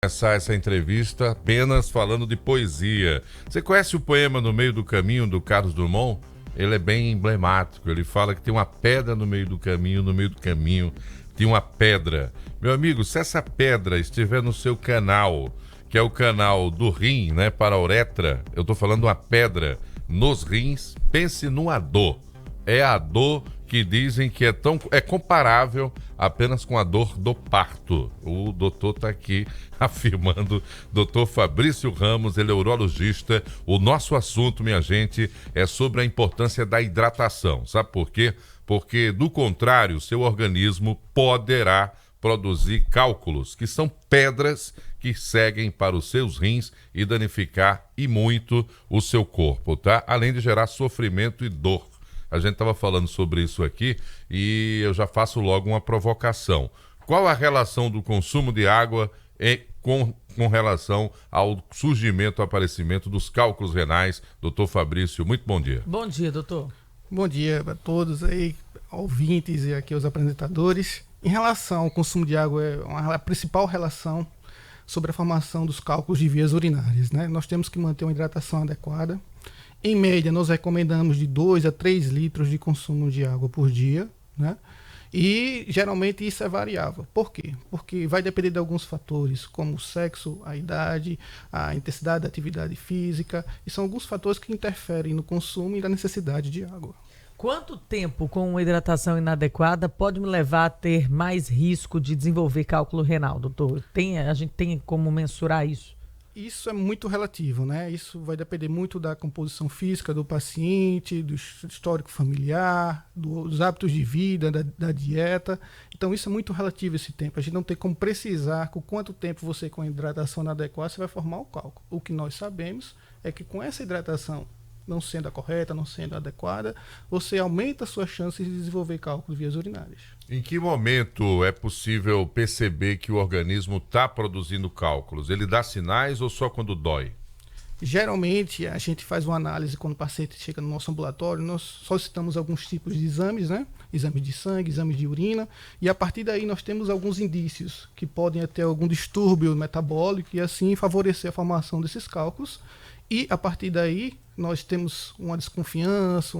Começar essa entrevista apenas falando de poesia. Você conhece o poema No Meio do Caminho, do Carlos Drummond? Ele é bem emblemático. Ele fala que tem uma pedra no meio do caminho tem uma pedra. Meu amigo, se essa pedra estiver no seu canal, que é o canal do rim, né, para a uretra, eu estou falando uma pedra nos rins, pense numa dor. É a dor que dizem que é comparável apenas com a dor do parto. O doutor está aqui afirmando, doutor Fabrício Ramos, ele é urologista. O nosso assunto, minha gente, é sobre a importância da hidratação. Sabe por quê? Porque, do contrário, seu organismo poderá produzir cálculos, que são pedras que seguem para os seus rins e danificar e muito o seu corpo, tá? Além de gerar sofrimento e dor. A gente estava falando sobre isso aqui e eu já faço logo uma provocação. Qual a relação do consumo de água com relação ao surgimento, aparecimento dos cálculos renais? Doutor Fabrício, muito bom dia. Bom dia, doutor. Bom dia a todos aí, ouvintes e aqui os apresentadores. Em relação ao consumo de água, a principal relação sobre a formação dos cálculos de vias urinárias, né? Nós temos que manter uma hidratação adequada. Em média, nós recomendamos de 2 a 3 litros de consumo de água por dia, né? E geralmente isso é variável. Por quê? Porque vai depender de alguns fatores, como o sexo, a idade, a intensidade da atividade física, e são alguns fatores que interferem no consumo e na necessidade de água. Quanto tempo com uma hidratação inadequada pode me levar a ter mais risco de desenvolver cálculo renal, doutor? A gente tem como mensurar isso? Isso é muito relativo, né? Isso vai depender muito da composição física do paciente, do histórico familiar, dos hábitos de vida, da dieta. Então, isso é muito relativo esse tempo. A gente não tem como precisar com quanto tempo você, com a hidratação inadequada, você vai formar o cálculo. O que nós sabemos é que com essa hidratação não sendo a correta, não sendo adequada, você aumenta as suas chances de desenvolver cálculo de vias urinárias. Em que momento é possível perceber que o organismo está produzindo cálculos? Ele dá sinais ou só quando dói? Geralmente, a gente faz uma análise quando o paciente chega no nosso ambulatório, nós solicitamos alguns tipos de exames, né? Exames de sangue, exames de urina, e a partir daí nós temos alguns indícios que podem ter algum distúrbio metabólico e assim favorecer a formação desses cálculos. E a partir daí nós temos uma desconfiança,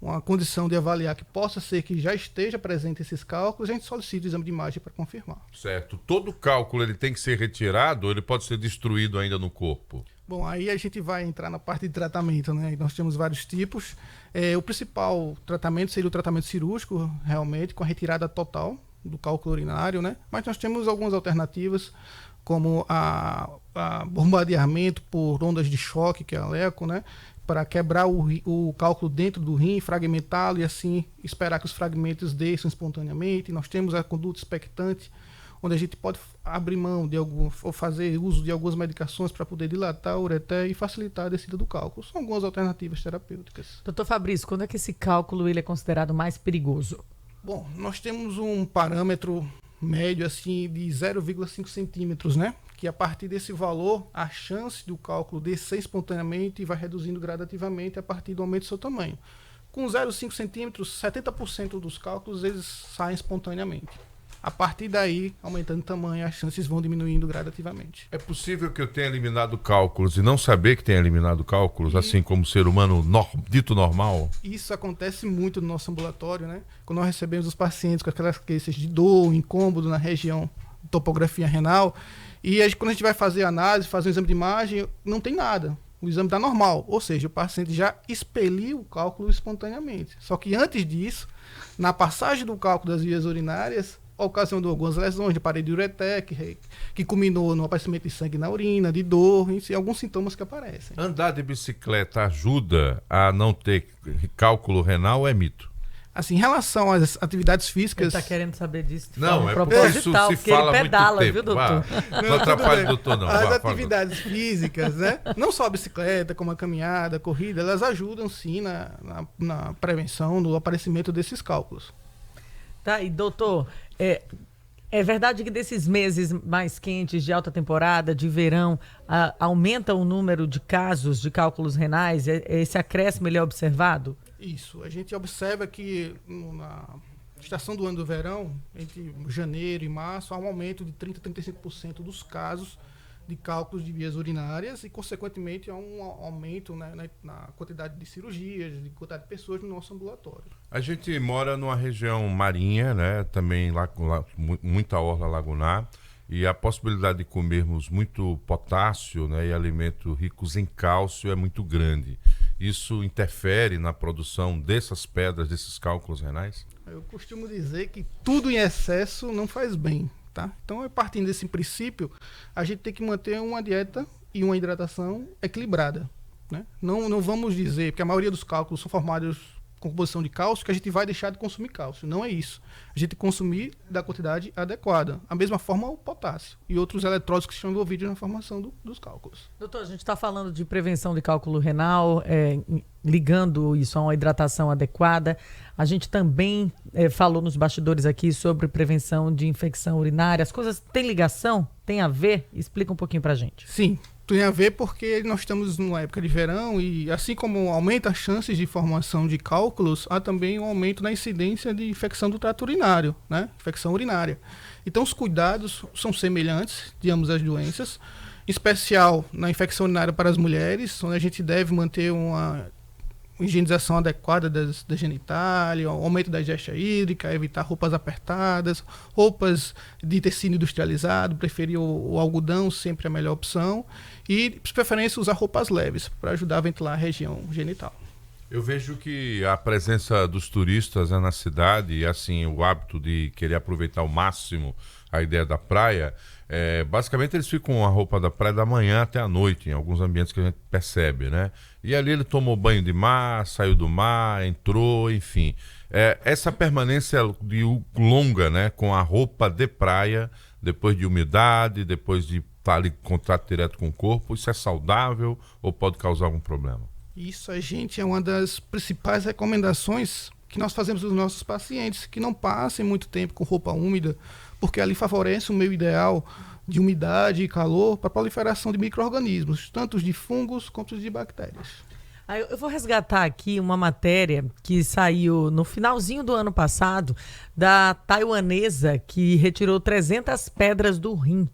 uma condição de avaliar que possa ser que já esteja presente esses cálculos, a gente solicita o exame de imagem para confirmar. Certo. Todo cálculo ele tem que ser retirado ou ele pode ser destruído ainda no corpo? Bom, aí a gente vai entrar na parte de tratamento, né? Nós temos vários tipos. O principal tratamento seria o tratamento cirúrgico, realmente, com a retirada total do cálculo urinário, né? Mas nós temos algumas alternativas, como a bombardeamento por ondas de choque, que é a LECO, né? Para quebrar o cálculo dentro do rim, fragmentá-lo e assim esperar que os fragmentos desçam espontaneamente. Nós temos a conduta expectante, onde a gente pode abrir mão de ou fazer uso de algumas medicações para poder dilatar o ureter e facilitar a descida do cálculo. São algumas alternativas terapêuticas. Doutor Fabrício, quando é que esse cálculo ele é considerado mais perigoso? Bom, nós temos um parâmetro médio assim de 0,5 centímetros, né? Que a partir desse valor, a chance do cálculo descer espontaneamente vai reduzindo gradativamente a partir do aumento do seu tamanho. Com 0,5 centímetros, 70% dos cálculos eles saem espontaneamente. A partir daí, aumentando o tamanho, as chances vão diminuindo gradativamente. É possível que eu tenha eliminado cálculos e não saber que tenha eliminado cálculos, assim como ser humano dito normal? Isso acontece muito no nosso ambulatório, né? Quando nós recebemos os pacientes com aquelas queixas de dor, incômodo na região topografia renal, e quando a gente vai fazer a análise, fazer um exame de imagem, não tem nada. O exame está normal, ou seja, o paciente já expeliu o cálculo espontaneamente. Só que antes disso, na passagem do cálculo das vias urinárias, ocasionou algumas lesões de parede ureter, que culminou no aparecimento de sangue na urina, de dor, e alguns sintomas que aparecem. Andar de bicicleta ajuda a não ter cálculo renal ou é mito? Assim, em relação às atividades físicas... Ele está querendo saber disso. Não, é porque isso se porque fala ele pedala, muito tempo. Viu, doutor? Não atrapalhe o doutor, não. As atividades físicas, né? Não só a bicicleta, como a caminhada, a corrida, elas ajudam sim na prevenção do aparecimento desses cálculos. Tá, e doutor, é verdade que desses meses mais quentes, de alta temporada, de verão, aumenta o número de casos de cálculos renais? Esse acréscimo ele é observado? Isso. A gente observa que estação do ano do verão, entre janeiro e março, há um aumento de 30% a 35% dos casos de cálculos de vias urinárias e, consequentemente, há um aumento, né, na quantidade de cirurgias, de quantidade de pessoas no nosso ambulatório. A gente mora numa região marinha, né? Também lá, muita orla lagunar, e a possibilidade de comermos muito potássio, né, e alimentos ricos em cálcio é muito grande. Isso interfere na produção dessas pedras, desses cálculos renais? Eu costumo dizer que tudo em excesso não faz bem. Tá? Então, partindo desse princípio, a gente tem que manter uma dieta e uma hidratação equilibrada. Né? Não vamos dizer, porque a maioria dos cálculos são formados com composição de cálcio, que a gente vai deixar de consumir cálcio. Não é isso. A gente consumir da quantidade adequada. A mesma forma o potássio e outros eletrólitos que estão envolvidos na formação dos cálculos. Doutor, a gente está falando de prevenção de cálculo renal, ligando isso a uma hidratação adequada. A gente também falou nos bastidores aqui sobre prevenção de infecção urinária. As coisas têm ligação? Tem a ver? Explica um pouquinho para a gente. Sim. Tem a ver porque nós estamos numa época de verão e, assim como aumenta as chances de formação de cálculos, há também um aumento na incidência de infecção do trato urinário, né? Infecção urinária. Então, os cuidados são semelhantes de ambas as doenças, em especial na infecção urinária para as mulheres, onde a gente deve manter uma higienização adequada das genitália, aumento da ingesta hídrica, evitar roupas apertadas, roupas de tecido industrializado, preferir o algodão, sempre a melhor opção, e, de preferência, usar roupas leves para ajudar a ventilar a região genital. Eu vejo que a presença dos turistas na cidade e assim o hábito de querer aproveitar ao máximo a ideia da praia, basicamente eles ficam com a roupa da praia da manhã até a noite, em alguns ambientes que a gente percebe, né? E ali ele tomou banho de mar, saiu do mar, entrou, enfim. Essa permanência longa, né, com a roupa de praia, depois de umidade, depois de estar ali em contato direto com o corpo, isso é saudável ou pode causar algum problema? Isso, gente, é uma das principais recomendações que nós fazemos dos nossos pacientes, que não passem muito tempo com roupa úmida, porque ali favorece o meio ideal de umidade e calor para a proliferação de micro-organismos, tanto os de fungos quanto os de bactérias. Eu vou resgatar aqui uma matéria que saiu no finalzinho do ano passado, da taiwanesa que retirou 300 pedras do rim.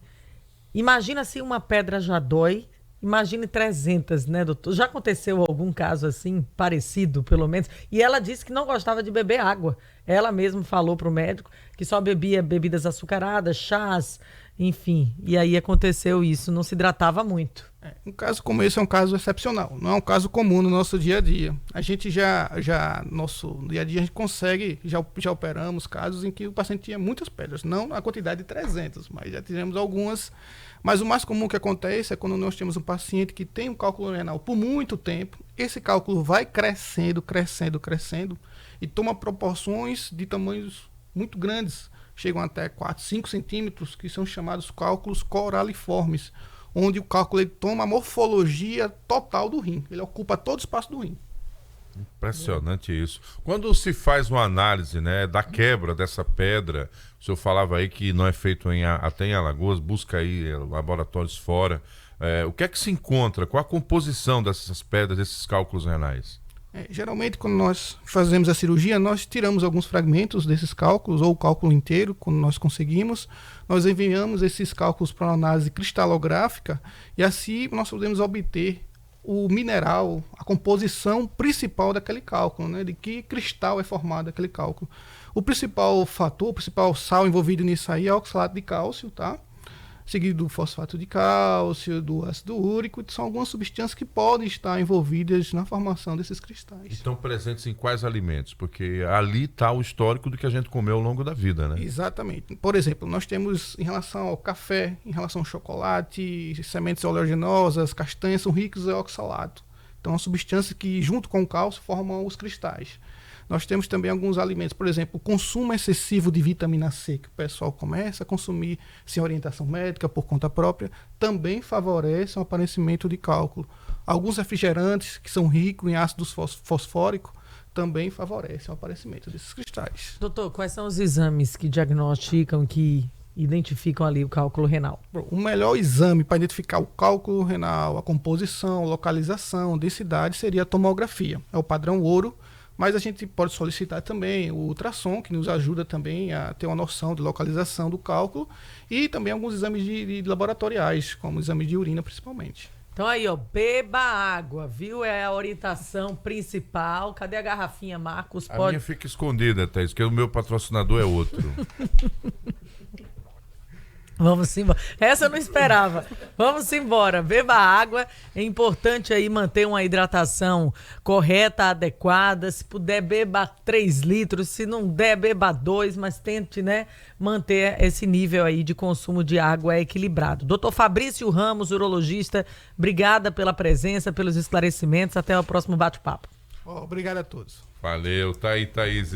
Imagina se uma pedra já dói, imagine 300, né, doutor? Já aconteceu algum caso assim, parecido, pelo menos? E ela disse que não gostava de beber água. Ela mesma falou para o médico que só bebia bebidas açucaradas, chás, enfim. E aí aconteceu isso, não se hidratava muito. Um caso como esse é um caso excepcional, não é um caso comum no nosso dia a dia. A gente nosso dia a dia, a gente consegue, já operamos casos em que o paciente tinha muitas pedras, não a quantidade de 300, mas já tivemos algumas. Mas o mais comum que acontece é quando nós temos um paciente que tem um cálculo renal por muito tempo, esse cálculo vai crescendo e toma proporções de tamanhos muito grandes, chegam até 4, 5 centímetros, que são chamados cálculos coraliformes, onde o cálculo ele toma a morfologia total do rim, ele ocupa todo o espaço do rim. Impressionante isso. Quando se faz uma análise, né, da quebra dessa pedra, o senhor falava aí que não é feito até em Alagoas, busca aí laboratórios fora. O que é que se encontra? Qual a composição dessas pedras, desses cálculos renais? Geralmente, quando nós fazemos a cirurgia, nós tiramos alguns fragmentos desses cálculos, ou o cálculo inteiro, quando nós conseguimos. Nós enviamos esses cálculos para uma análise cristalográfica e assim nós podemos obter o mineral, a composição principal daquele cálculo, né? De que cristal é formado aquele cálculo. O principal fator, o principal sal envolvido nisso aí é o oxalato de cálcio, tá? Seguido do fosfato de cálcio, do ácido úrico, são algumas substâncias que podem estar envolvidas na formação desses cristais. Estão presentes em quais alimentos? Porque ali está o histórico do que a gente comeu ao longo da vida, né? Exatamente. Por exemplo, nós temos em relação ao café, em relação ao chocolate, sementes oleaginosas, castanhas são ricos em oxalato. Então, uma substância que, junto com o cálcio, formam os cristais. Nós temos também alguns alimentos, por exemplo, o consumo excessivo de vitamina C, que o pessoal começa a consumir sem orientação médica, por conta própria, também favorece o aparecimento de cálculo. Alguns refrigerantes, que são ricos em ácido fosfórico, também favorecem o aparecimento desses cristais. Doutor, quais são os exames que diagnosticam, que identificam ali o cálculo renal? O melhor exame para identificar o cálculo renal, a composição, localização, densidade, seria a tomografia. É o padrão ouro Mas a gente pode solicitar também o ultrassom, que nos ajuda também a ter uma noção de localização do cálculo, e também alguns exames de laboratoriais, como exame de urina principalmente. Então aí, ó, beba água, viu? É a orientação principal. Cadê a garrafinha, Marcos? A minha fica escondida, Thaís, porque o meu patrocinador é outro. Vamos embora. Essa eu não esperava. Vamos embora. Beba água. É importante aí manter uma hidratação correta, adequada. Se puder, beba 3 litros. Se não der, beba 2, mas tente, né, manter esse nível aí de consumo de água equilibrado. Dr. Fabrício Ramos, urologista, obrigada pela presença, pelos esclarecimentos. Até o próximo bate-papo. Obrigado a todos. Valeu, tá aí, Thaís.